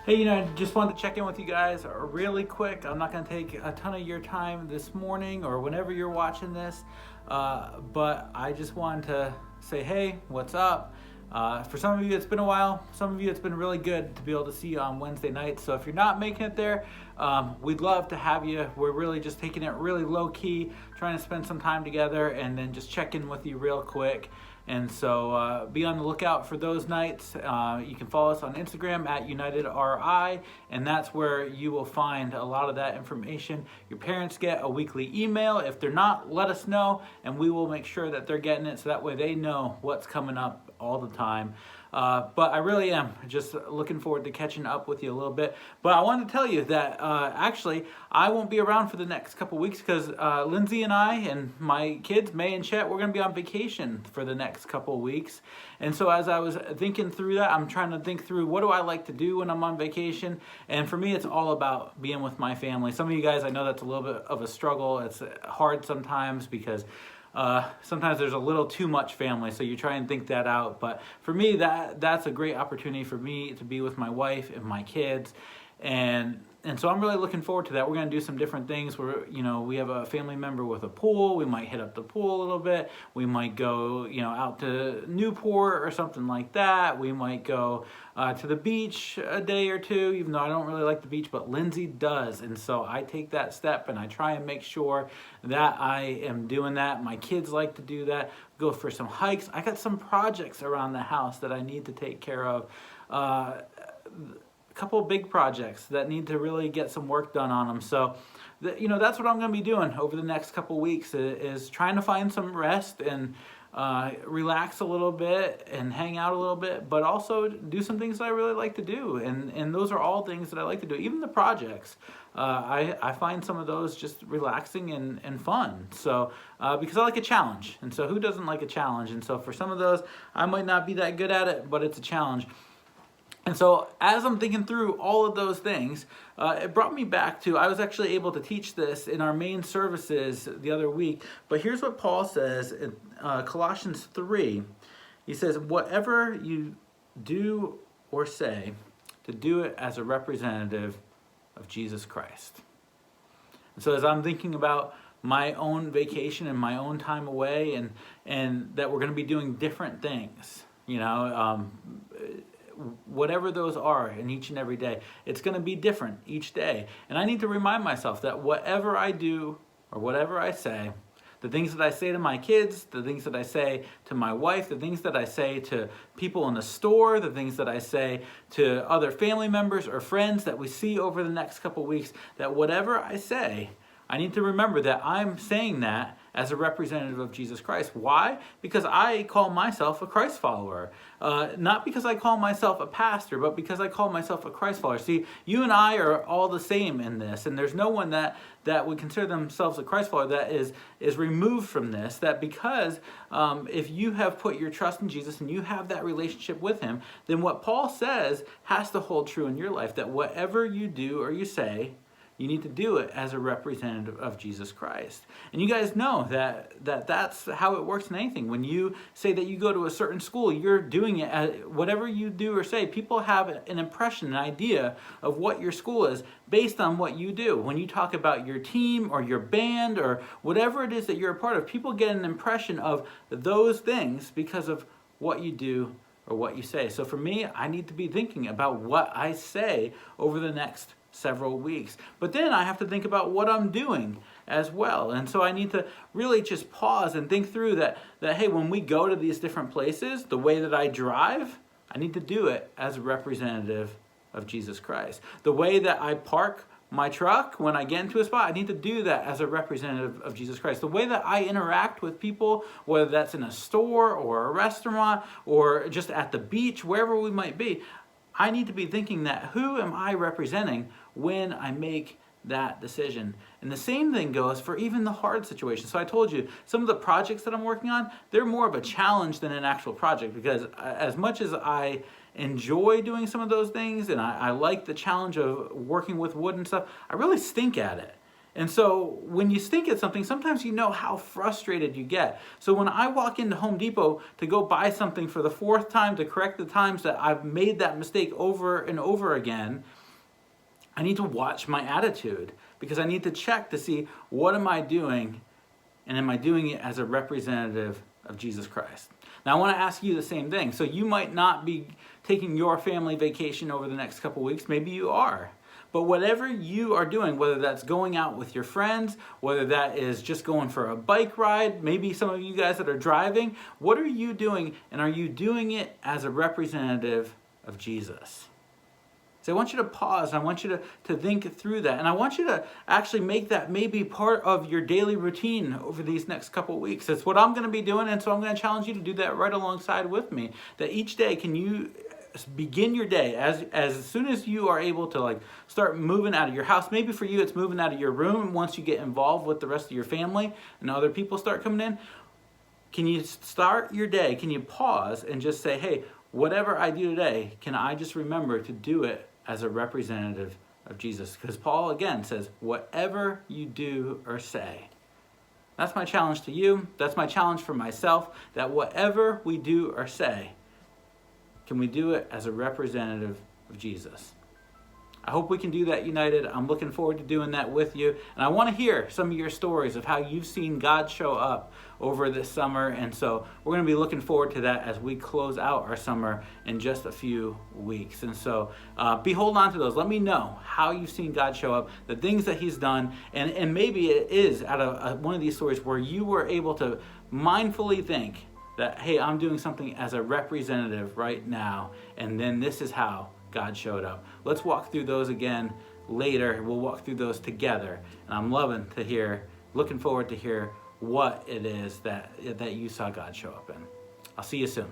Hey, just wanted to check in with you guys really quick. I'm not going to take a ton of your time this morning or whenever you're watching this, but I just wanted to say, hey, what's up? For some of you, it's been a while. Some of you, it's been really good to be able to see you on Wednesday nights. So if you're not making it there, we'd love to have you. We're really just taking it really low key, trying to spend some time together and then just check in with you real quick. And so be on the lookout for those nights. You can follow us on Instagram at UnitedRI, and that's where you will find a lot of that information. Your parents get a weekly email. If they're not, let us know, and we will make sure that they're getting it so that way they know what's coming up all the time. But I really am just looking forward to catching up with you a little bit. But I wanted to tell you that actually I won't be around for the next couple weeks because Lindsay and I and my kids, May and Chet, we're going to be on vacation for the next couple weeks. And so as I was thinking through that, I'm trying to think through what do I like to do when I'm on vacation. And for me, it's all about being with my family. Some of you guys, I know that's a little bit of a struggle. It's hard sometimes because sometimes there's a little too much family, so you try and think that out. But for me, that's a great opportunity for me to be with my wife and my kids, and so I'm really looking forward to that. We're going to do some different things. We have a family member with a pool. We might hit up the pool a little bit. We might go, out to Newport or something like that. We might go to the beach a day or two, even though I don't really like the beach, but Lindsay does. And so I take that step and I try and make sure that I am doing that. My kids like to do that. Go for some hikes. I got some projects around the house that I need to take care of. Couple of big projects that need to really get some work done on them. So, that's what I'm going to be doing over the next couple of weeks is trying to find some rest and relax a little bit and hang out a little bit, but also do some things that I really like to do. And those are all things that I like to do. Even the projects, I find some of those just relaxing and fun. So, because I like a challenge. And so who doesn't like a challenge? And so for some of those, I might not be that good at it, but it's a challenge. And so as I'm thinking through all of those things, it brought me back to, I was actually able to teach this in our main services the other week, but here's what Paul says in Colossians 3. He says, whatever you do or say, to do it as a representative of Jesus Christ. And so as I'm thinking about my own vacation and my own time away and that we're going to be doing different things, whatever those are in each and every day, it's going to be different each day. And I need to remind myself that whatever I do or whatever I say, the things that I say to my kids, the things that I say to my wife, the things that I say to people in the store, the things that I say to other family members or friends that we see over the next couple of weeks, that whatever I say, I need to remember that I'm saying that as a representative of Jesus Christ. Why? Because I call myself a Christ follower. Not because I call myself a pastor, but because I call myself a Christ follower. See, you and I are all the same in this, and there's no one that would consider themselves a Christ follower that is removed from this, that because if you have put your trust in Jesus and you have that relationship with him, then what Paul says has to hold true in your life, that whatever you do or you say, you need to do it as a representative of Jesus Christ. And you guys know that's how it works in anything. When you say that you go to a certain school, you're doing it as whatever you do or say. People have an impression, an idea of what your school is based on what you do. When you talk about your team or your band or whatever it is that you're a part of, people get an impression of those things because of what you do or what you say. So for me, I need to be thinking about what I say over the next several weeks. But then I have to think about what I'm doing as well. And so I need to really just pause and think through that hey, when we go to these different places, the way that I drive, I need to do it as a representative of Jesus Christ. The way that I park my truck when I get into a spot, I need to do that as a representative of Jesus Christ. The way that I interact with people, whether that's in a store or a restaurant or just at the beach, wherever we might be, I need to be thinking that who am I representing when I make that decision. And the same thing goes for even the hard situations. So I told you, some of the projects that I'm working on, they're more of a challenge than an actual project, because as much as I enjoy doing some of those things and I like the challenge of working with wood and stuff, I really stink at it. And so when you stink at something, sometimes you know how frustrated you get. So when I walk into Home Depot to go buy something for the fourth time to correct the times that I've made that mistake over and over again, I need to watch my attitude, because I need to check to see, what am I doing, and am I doing it as a representative of Jesus Christ? Now I want to ask you the same thing. So you might not be taking your family vacation over the next couple weeks. Maybe you are. But whatever you are doing, whether that's going out with your friends, whether that is just going for a bike ride, maybe some of you guys that are driving, what are you doing, and are you doing it as a representative of Jesus? So I want you to pause, and I want you to think through that. And I want you to actually make that maybe part of your daily routine over these next couple of weeks. That's what I'm going to be doing, and so I'm going to challenge you to do that right alongside with me. That each day, can you begin your day as soon as you are able to, like, start moving out of your house. Maybe for you it's moving out of your room once you get involved with the rest of your family and other people start coming in. Can you start your day? Can you pause and just say, hey, whatever I do today, can I just remember to do it as a representative of Jesus? Because Paul again says, whatever you do or say. That's my challenge to you. That's my challenge for myself, that whatever we do or say, can we do it as a representative of Jesus? I hope we can do that united. I'm looking forward to doing that with you. And I want to hear some of your stories of how you've seen God show up over this summer. And so we're going to be looking forward to that as we close out our summer in just a few weeks. And so be holding on to those. Let me know how you've seen God show up, the things that he's done. And maybe it is out of one of these stories where you were able to mindfully think that, hey, I'm doing something as a representative right now, and then this is how God showed up. Let's walk through those again later. We'll walk through those together, and I'm looking forward to hear what it is that you saw God show up in. I'll see you soon.